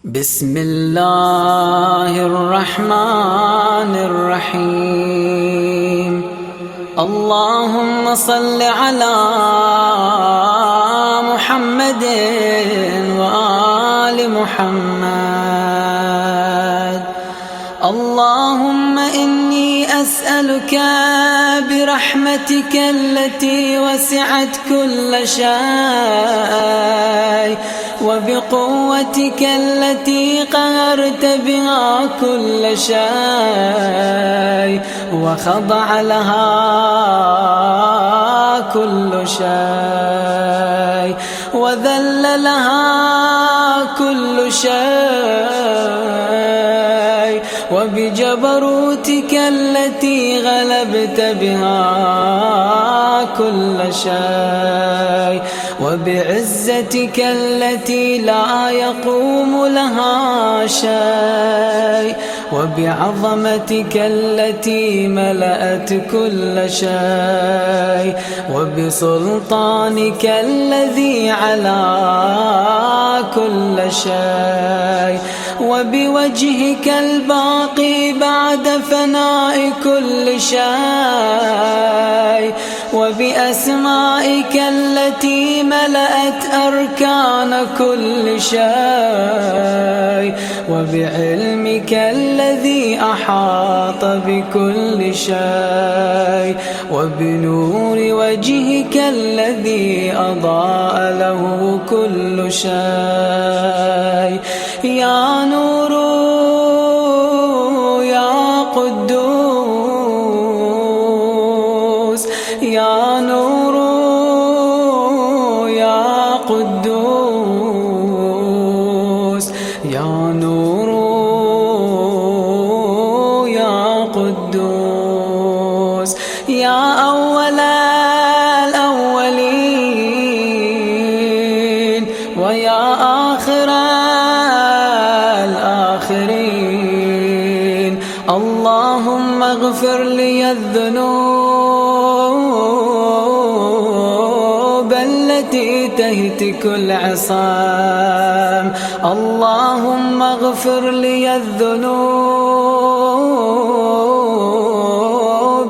بسم الله الرحمن الرحيم. اللهم صل على محمد وآل محمد. اللهم إني أسألك برحمتك التي وسعت كل شيء وبقوتك التي قهرت بها كل شيء وخضع لها كل شيء وذل لها كل شيء، وبجبروتك التي غلبت بها كل شيء، وبعزتك التي لا يقوم لها شيء، وبعظمتك التي ملأت كل شيء، وبسلطانك الذي على كل شيء، وبوجهك الباقي بعد فناء كل شيء، وبأسمائك التي ملأت أركان كل شيء، وبعلمك الذي أحاط بكل شيء، وبنور وجهك الذي أضاء له كل شيء. يا نور يا قدوس، يا نور يا قدوس، يا نور يا قدوس، يا أول الأولين ويا آخر الآخرين. اللهم اغفر لي الذنوب التي تهتك العصام. اللهم اغفر لي الذنوب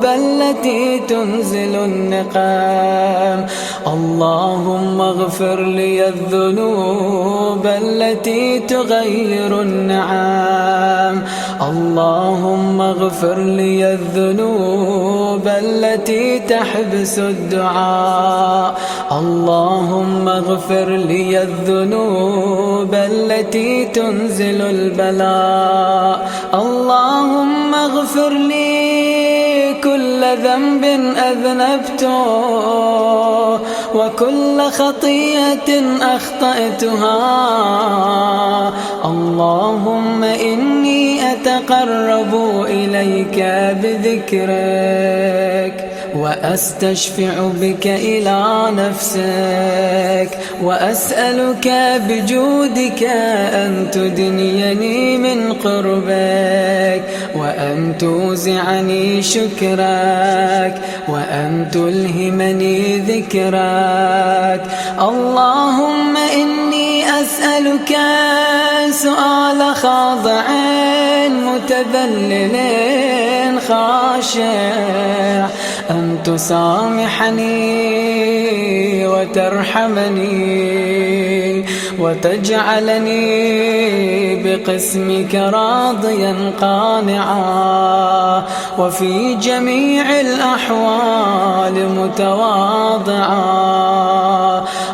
التي تنزل النقام. اللهم اغفر لي الذنوب التي تغير النعام. اللهم اغفر لي الذنوب التي تحبس الدعاء. اللهم اغفر لي الذنوب التي تنزل البلاء. اللهم اغفر لي كل ذنب أذنبته وكل خطيئة أخطأتها. اللهم إني أتقرب إليك بذكرك وأستشفع بك إلى نفسك، وأسألك بجودك أن تدنيني من قربك، وأن توزعني شكرك، وأن تلهمني ذكرك. اللهم إني أسألك سؤال خاضع متذلل خاشع، أن تسامحني وترحمني وتجعلني بقسمك راضيا قانعا، وفي جميع الأحوال متواضعا.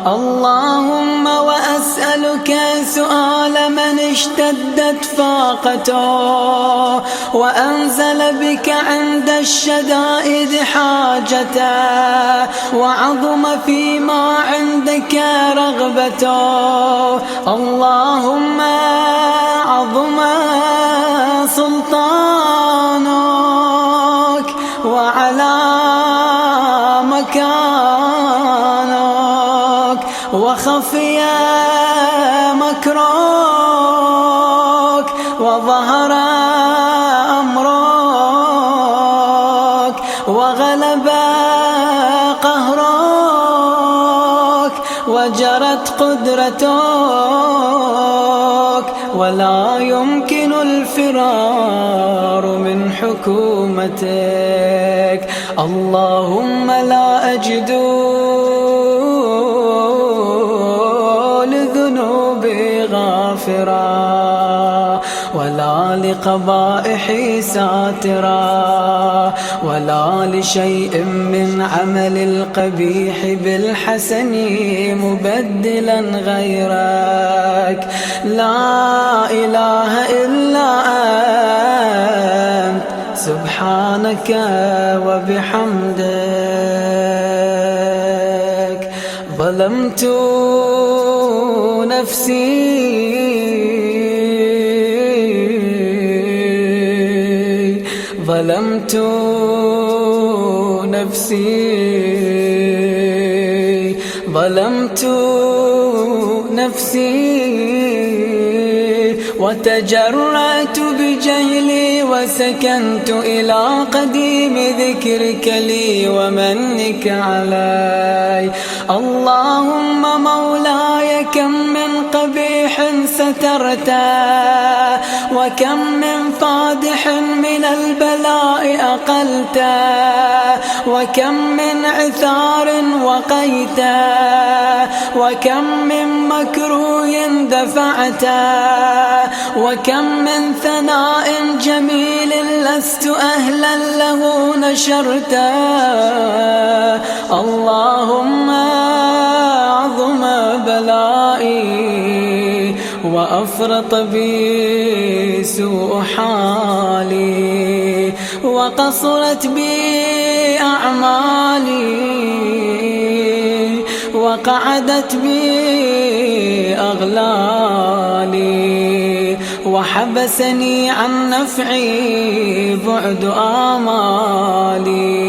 اللهم وأسألك سؤال من اشتدت فاقته وأنزل بك عند الشدائد حاجته وعظم فيما عندك رغبته. اللهم عظم سلطانك وعلى مكانك وخفي مكرك وظهر أمرك وغلب قهرك وجرت قدرتك، ولا يمكن الفرار من حكومتك. اللهم لا أجد لذنوبي غافرا، ولا لقبائحي ساترا، ولا لشيء من عمل القبيح بالحسن مبدلا غيرك. لا إله إلا أنت سبحانك وبحمدك. ظلمت نفسي ظلمت نفسي ظلمت نفسي، وتجرأت بجهلي وسكنت إلى قديم ذكرك لي ومنك علي. اللهم مولاي كم من قبيح سترته، وكم من فادح من البلاء أقلته، وكم من عثار وقيته، وكم من مكروه دفعته، وكم من ثناء جميل لست أهلا له نشرته. اللهم عظم بلائي وأفرط بي سوء حالي، وقصرت بي أعمالي، وقعدت بي أغلالي، وحبسني عن نفعي بعد آمالي،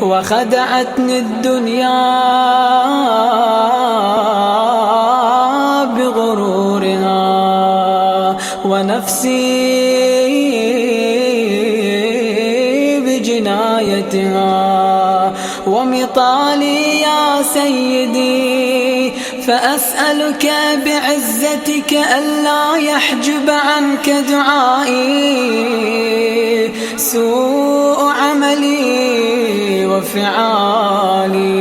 وخدعتني الدنيا بغرورها، ونفسي بجنايتها، ومطالي يا سيدي، فأسألك بعزتك ألا يحجب عنك دعائي سوء عملي وفعالي،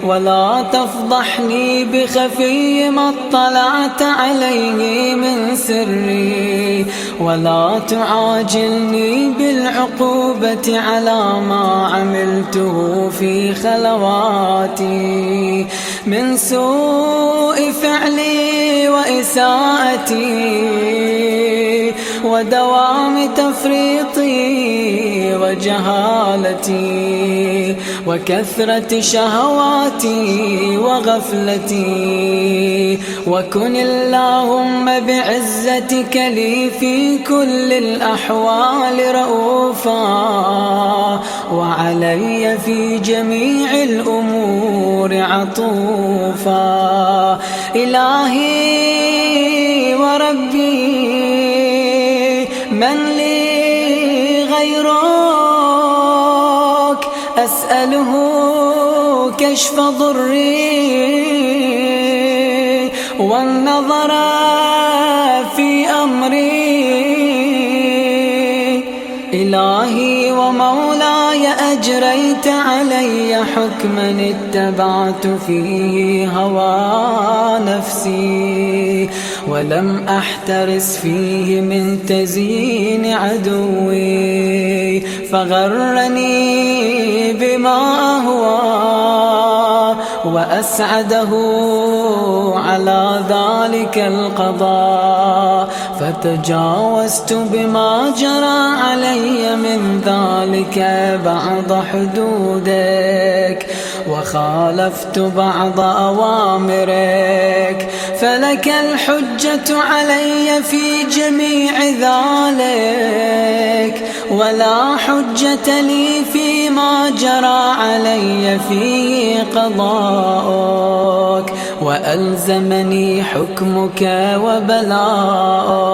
ولا تفضحني بخفي ما اطلعت عليه من سري، ولا تعاجلني بالعقوبة على ما عملته في خلواتي من سوء فعلي وإساءتي، ودوام تفريطي وجهالتي، وكثرة شهواتي وغفلتي. وكن اللهم بعزتك لي في كل الأحوال رؤوفا، وعلي في جميع الأمور عطوفا. إلهي وربي من لي غيرك، أسأله كشف ضري والنظر في أمري. إلهي ومولاي أجريت علي حكما اتبعت فيه هوى نفسي، ولم أحترس فيه من تزيين عدوي، فغرني بما أهوى وأسعده على ذلك القضاء، فتجاوزت بما جرى علي من ذلك بعض حدودك، وخالفت بعض أوامرك، فلك الحجة علي في جميع ذلك، ولا حجة لي فيما جرى علي فيه قضاءك، وألزمني حكمك وبلاءك.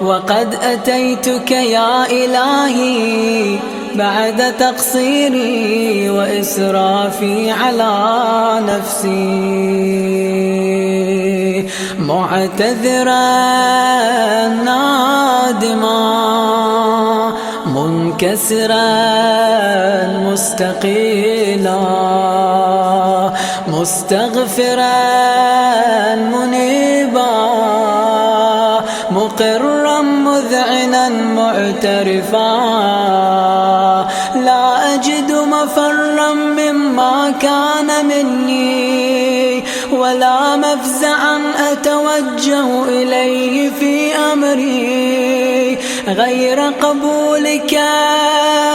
وقد أتيتك يا إلهي بعد تقصيري وإسرافي على نفسي، معتذرا نادما منكسرا مستقيلا، مستغفرا منيبا، مقرا مذعنا معترفا، لا أجد مفرا مما كان مني، ولا مفزعا أتوجه إليه في أمري غير قبولك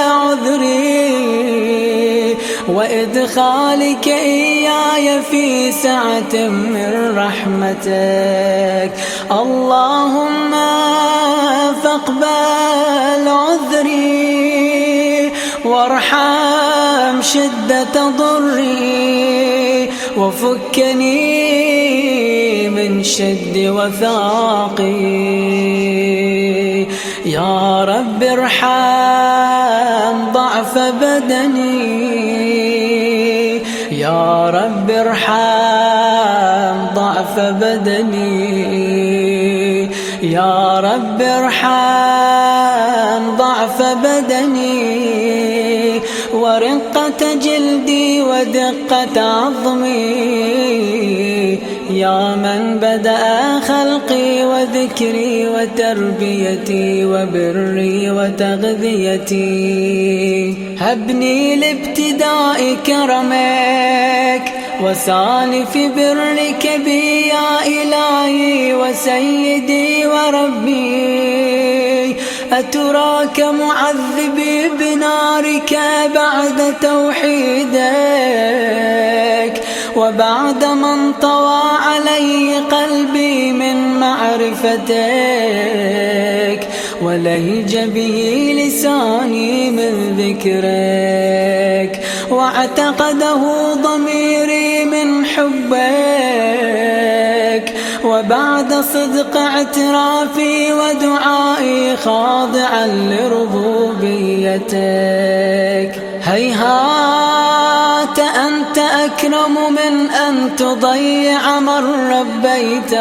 عذري، وإدخالك إياي في سعة من رحمتك. اللهم فاقبل عذري، وارحم شدة ضري، وفكني من شد وثاقي. يا رب ارحم ضعف بدني، يا رب ارحم ضعف بدني، يا رب ارحم ضعف بدني، ورقة جلدي ودقة عظمي، يا من بدأ خلقي وذكري وتربيتي وبري وتغذيتي. هبني لابتداء كرمك وسالف برك بي يا إلهي وسيدي وربي. أتراك معذبي بنارك بعد توحيدك، وبعد من طوى علي قلبي من معرفتك، ولهج به لساني من ذكرك، واعتقده ضميري من حبك، وبعد صدق اعترافي ودعائي خاضعا لربوبيتك. هيهات أنت أكرم من أن تضيع من ربيته،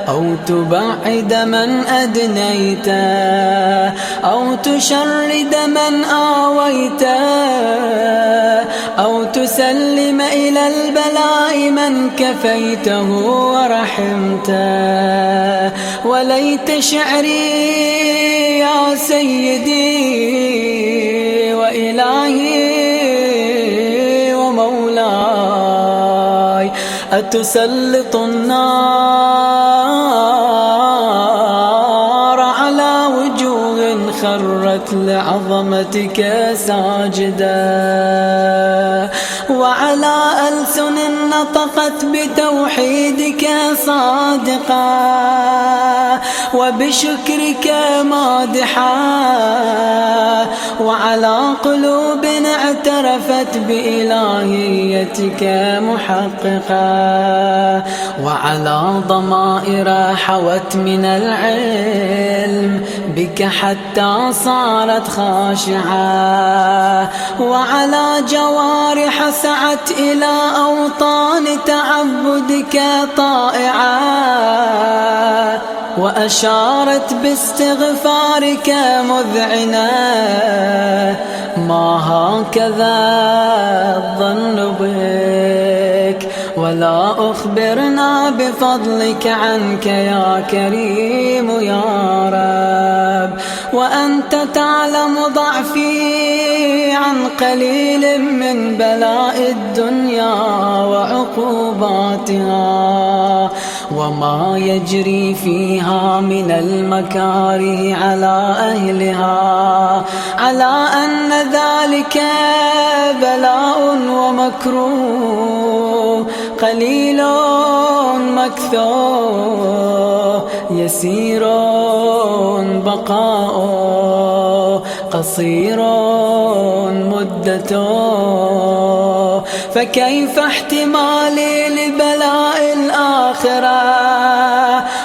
أو تبعد من أدنيته، أو تشرد من آويته، أو تسلم إلى البلاء من كفيته ورحمته. وليت شعري يا سيدي وإلهي ومولاي أتسلط النار على وجوه خرت لعظمتك ساجدا، وعلى ألسن نطقت بتوحيدك صادقا، وبشكرك مادحا، وعلى قلوب اعترفت بإلهيتك محققا، وعلى ضمائر حوت من العلم بك حتى صارت خاشعة، وعلى جوارح سعت إلى أوطان تعبدك طائعة، وأشارت باستغفارك مذعنة. ما هكذا الظن بك، ولا أخبرنا بفضلك عنك يا كريم يا رب، وأنت تعلم ضعفي عن قليل من بلاء الدنيا وعقوباتها، وما يجري فيها من المكاره على أهلها، على أن ذلك بلاء ومكروه، قليل مكثور، يسير بقاؤه، قصير مدته، فكيف احتمالي لبلاء الآخرة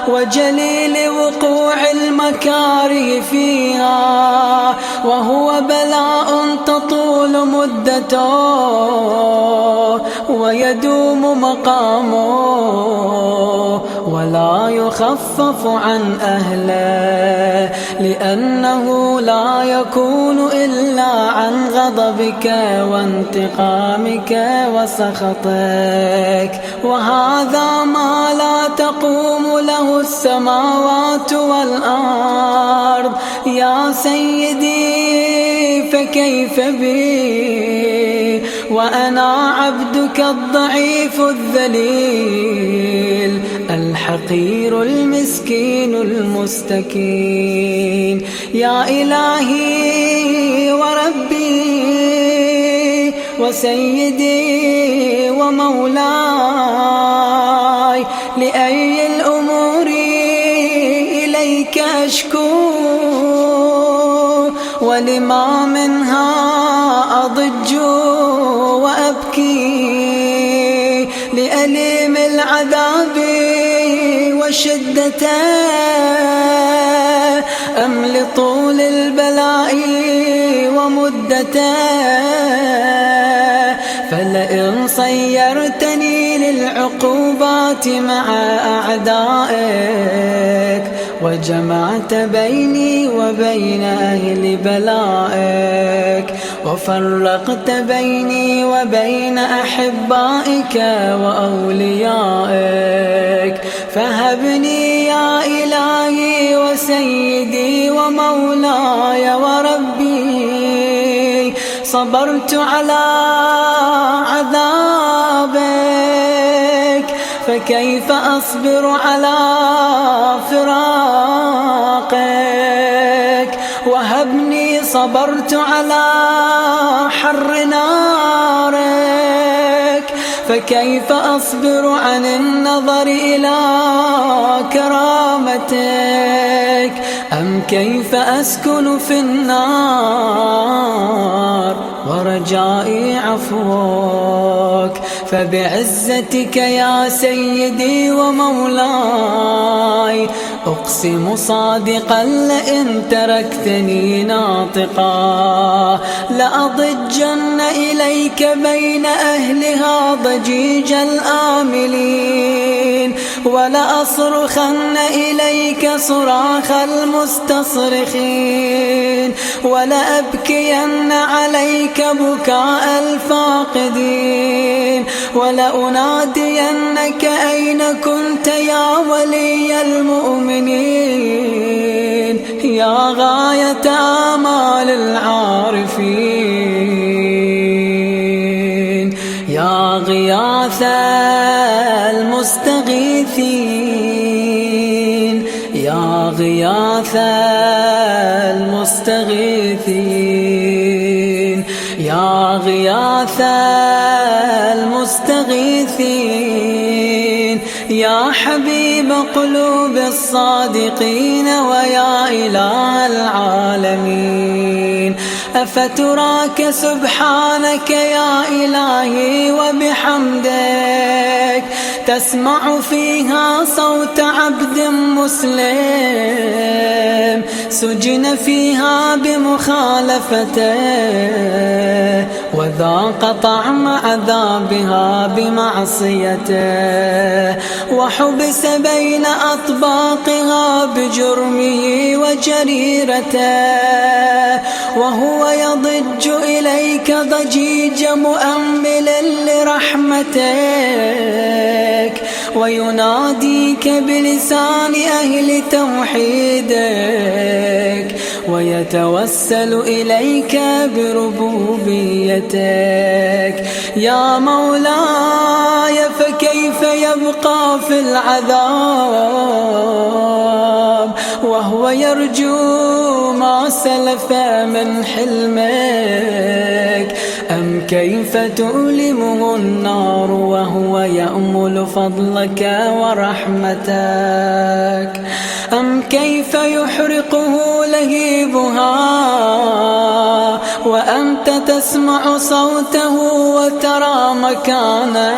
وجليل وقوع المكاره فيها، وهو بلاء تطول مدته ويدوم مقامه ولا يخفف عن أهله، لأنه لا يكون إلا عن غضبك وانتقامك وسخطك، وهذا ما لا تقوم له السماوات والأرض. يا سيدي فكيف بي وأنا عبدك الضعيف الذليل الحقير المسكين المستكين. يا إلهي وربي وسيدي ومولاي، لأي الأمور إليك أشكو ولما منها أضج وأبكي، لأليم العذاب وشدته أم لطول البلاء ومدته؟ فلئن صيرتني للعقوبات مع أعدائك وجمعت بيني وبين أهل بلائك وفرقت بيني وبين أحبائك وأوليائك، فهبني يا إلهي وسيدي ومولاي وربي، صبرت على عذابك فكيف أصبر على فراقك؟ وهبني صبرت على حر نارك فكيف أصبر عن النظر إلى كرامتك؟ أم كيف أسكن في النار ورجائي عفوك؟ فبعزتك يا سيدي ومولاي أقسم صادقا لئن تركتني ناطقا لأضجن إليك بين أهلها ضجيج الآملين، ولأصرخن إليك صراخ المستصرخين، ولأبكين عليك بكاء الفاقدين، ولأنادينك أين كنت يا ولي المؤمنين، يا غاية آمال العارفين، يا غياث المستغيثين، يا غياث المستغيثين، يا غياث المستغيثين، يا حبيب قلوب الصادقين ويا إله العالمين. أفتراك سبحانك يا إلهي وبحمدك تسمع فيها صوت عبد مسلم سجن فيها بمخالفته وذاق طعم عذابها بمعصيته، وحبس بين أطباقها بجرمه وجريرته، وهو يضج إليك ضجيج مؤمل لرحمتك ويناديك بلسان أهل توحيدك ويتوسل إليك بربوبيتك. يا مولاي فكيف يبقى في العذاب وهو يرجو ما سلف من حلمك؟ أم كيف تؤلمه النار وهو يأمل فضلك ورحمتك؟ أم كيف يحرقه لهيبها وأنت تسمع صوته وترى مكانه،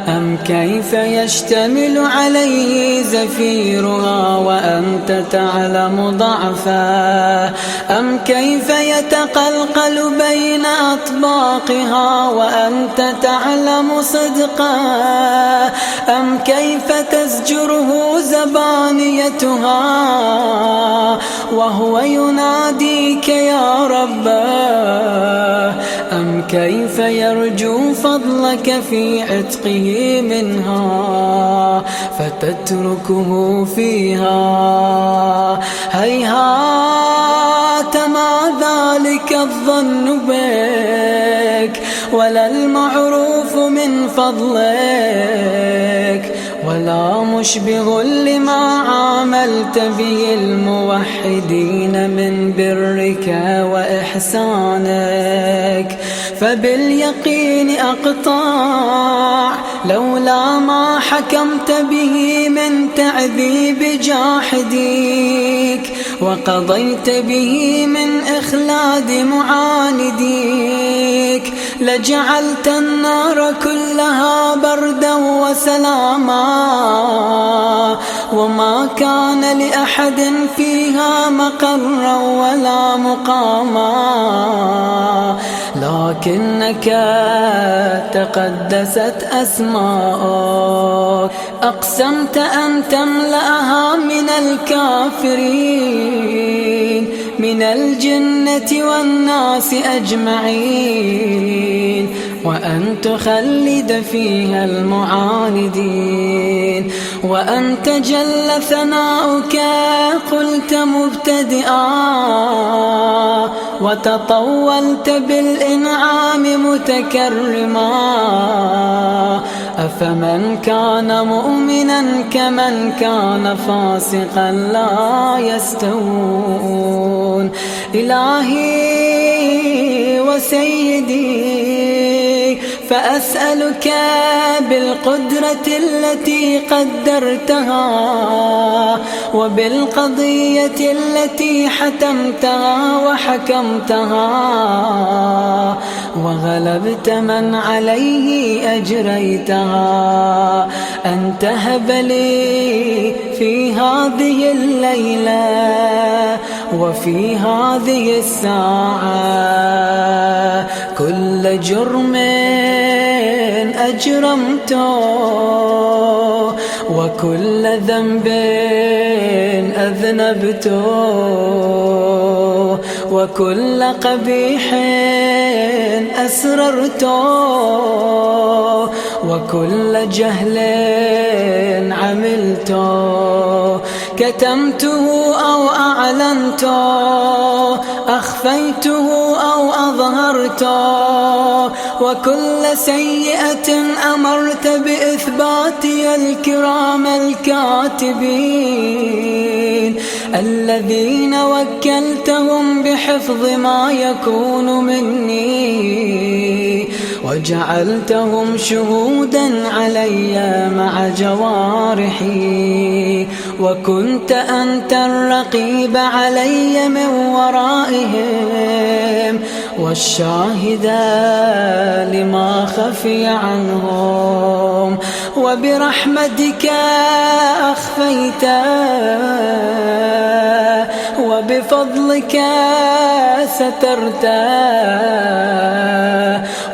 أم كيف يشتمل عليه زفيرها وأنت تعلم ضعفه، أم كيف يتقلقل بين أطباقها وأنت تعلم صدقه، أم كيف تزجره زبانيتها وهو يناديك يا رباه، أم كيف يرجو فضلك في عتقه منها فتتركه فيها. هيهات ما ذلك الظن بك ولا المعروف من فضلك، ولا مشبه لما عاملت به الموحدين من برك وإحسانك، فباليقين أقطع لولا ما حكمت به من تعذيب جاحديك، وقضيت به من إخلاد معانديك، لجعلت النار كلها بردا وسلاما، وما كان لأحد فيها مقرا ولا مقاما، لكنك تقدست أسماءك، أقسمت أن تملأها من الكافرين من الجنة والناس أجمعين، وأن تخلد فيها المعاندين، وأنت جل ثناؤك قلت مبتدئا وتطولت بالإنعام متكرما، أفمن كان مؤمنا كمن كان فاسقا لا يستوون. إلهي وسيدي فأسألك بالقدرة التي قدرتها وبالقضية التي حتمتها وحكمتها وغلبت من عليه أجريتها، أن تهب لي في هذه الليلة وفي هذه الساعة كل جرم أجرمته وكل ذنب أذنبته وكل قبيح أسررته وكل جهل عملته، كتمته أو أعلنته، أخفيته أو أظهرته، وكل سيئة أمرت بإثباتي الكرام الكاتبين الذين وكلتهم بحفظ ما يكون مني، وجعلتهم شهودا علي مع جوارحي، وكنت أنت الرقيب علي من ورائهم والشاهد لما خفي عنهم، وبرحمتك أخفيت وبفضلك سترت،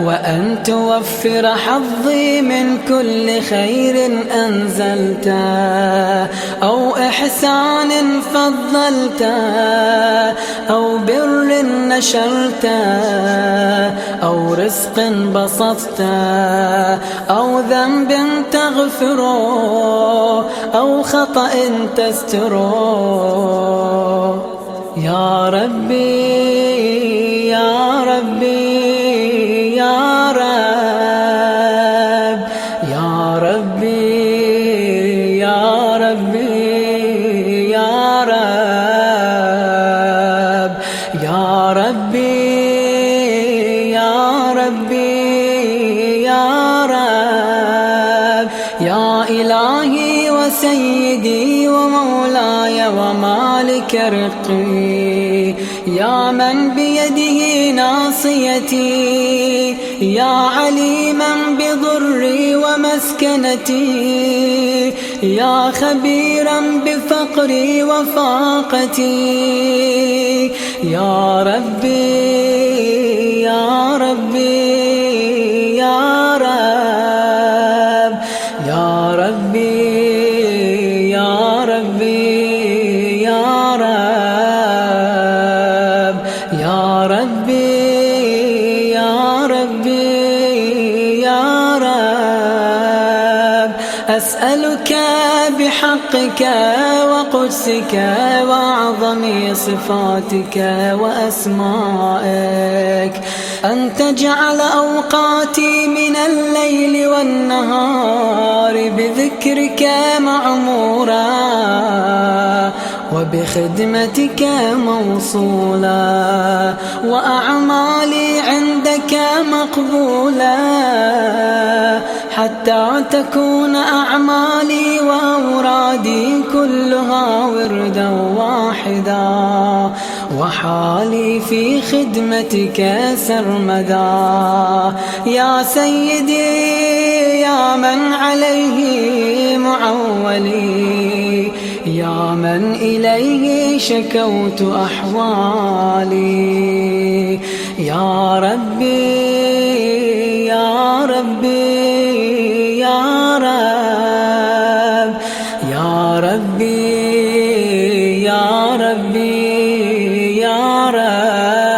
وأن توفر حظي من كل خير أنزلت أو إحسان فضلت أو بر نشرت أو رزق بسطت أو ذنب تغفره أو خطأ تستره. يا ربي يا ربي يا رب يا ربي يا ربي يا رب يا ربي يا ربي يا رب يا إلهي وسيدي ومولاي ومالك رقي، يا من بيده ناصيتي، يا عليما بضري ومسكنتي، يا خبيرا بفقري وفاقتي، يا ربي يا ربي يا رب، يا ربي يا ربي يا رب، يا ربي يا ربي يا رب. أسألك بحقك وقدسك وأعظم صفاتك وأسمائك أن تجعل أوقاتي من الليل والنهار بذكرك معمورا، وبخدمتك موصولا، وأعمالي عندك مقبولا، حتى تكون أعمالي وأورادي كلها وردا واحدا، وحالي في خدمتك سرمدا. يا سيدي يا من عليه معولي، يا من إليه شكوت أحوالي، يا ربي يا ربي يا رب، يا ربي يا ربي يا رب،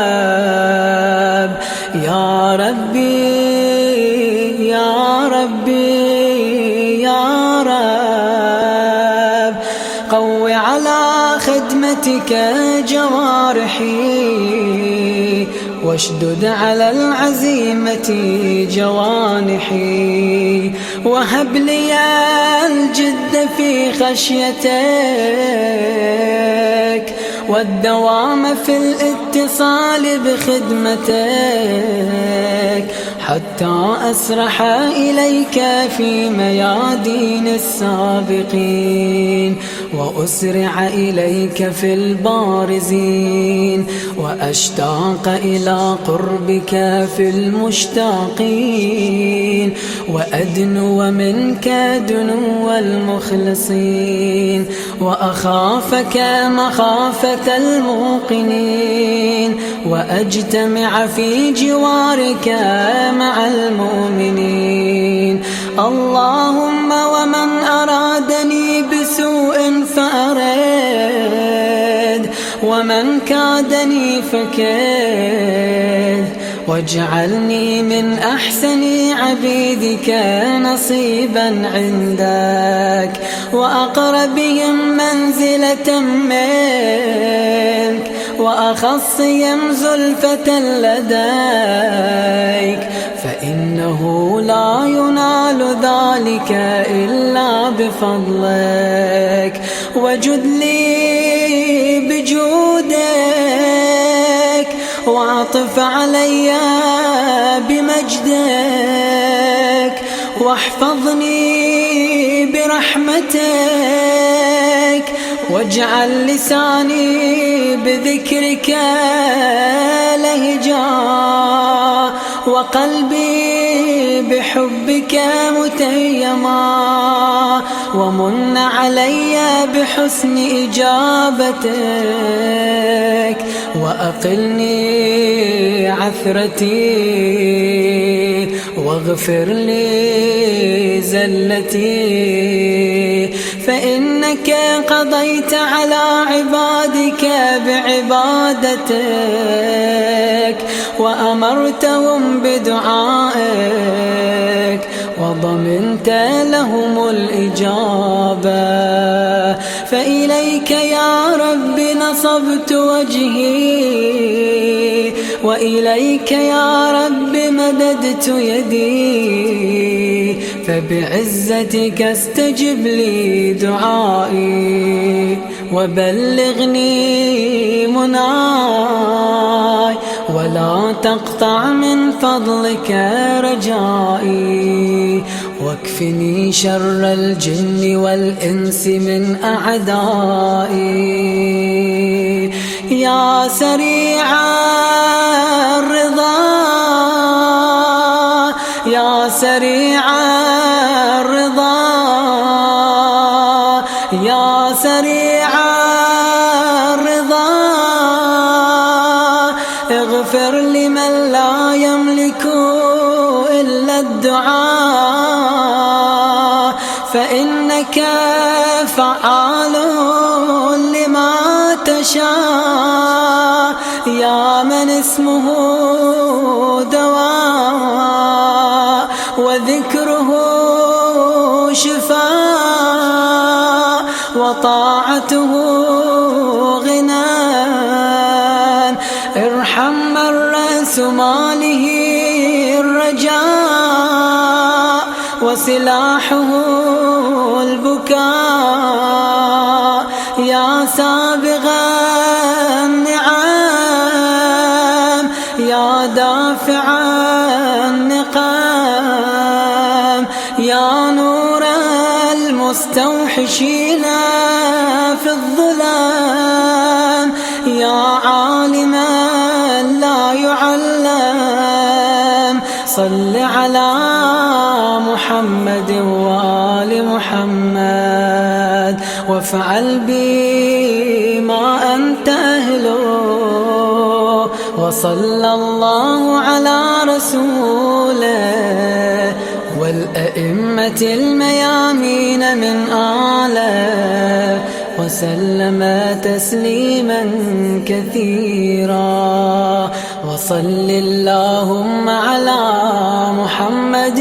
يا ربي يا ربي يا رب. قو على خدمتك جوارحي، واشدد على العزيمة جوانحي، وهب لي الجد في خشيتك، والدوام في الاتصال بخدمتك، حتى أسرح إليك في ميادين السابقين، وأسرع إليك في البارزين، وأشتاق إلى قربك في المشتاقين، وأدنو منك دنو المخلصين، وأخافك مخافة الموقنين، وأجتمع في جوارك مع المؤمنين. اللهم ومن أرادني بسوء فأرد، ومن كادني فكد، واجعلني من أحسن عبيدك نصيبا عندك، وأقربهم منزلة منك، وأخصهم زلفة لديك، فإنه لا ينال ذلك إلا بفضلك. وجد لي بجودك، واعطف علي بمجدك، واحفظني برحمتك، واجعل لساني بذكرك لهجا، وقلبي بحبك متيما، ومن علي بحسن إجابتك، وأقلني عثرتي، واغفر لي زلتي، فإنك قضيت على عبادك بعبادتك، وأمرتهم بدعائك، وضمنت لهم الإجابة. فإليك يا رب نصبت وجهي، وإليك يا رب مددت يدي، فبعزتك استجب لي دعائي، وبلغني مناي، ولا تقطع من فضلك رجائي، واكفني شر الجن والإنس من أعدائي. يا سريع الرضا يا سريع الرضا يا سريع الرضا اغفر لمن لا يملك إلا الدعاء فإنك فعال لما تشاء يا من اسمه دواء وذكره شفاء وطاعته غنى ارحم من رأس ماله الرجاء وسلاحه البكاء يا سابغ النعم يا دافع النقام يا نور المستوحشين في الظلام يا عالما لا يعلم صل على محمد وآل محمد وافعل بي ما أنت أهله وصلى الله على رسوله والأئمة الميامين من آله وسلم تسليما كثيرا وصل اللهم على محمد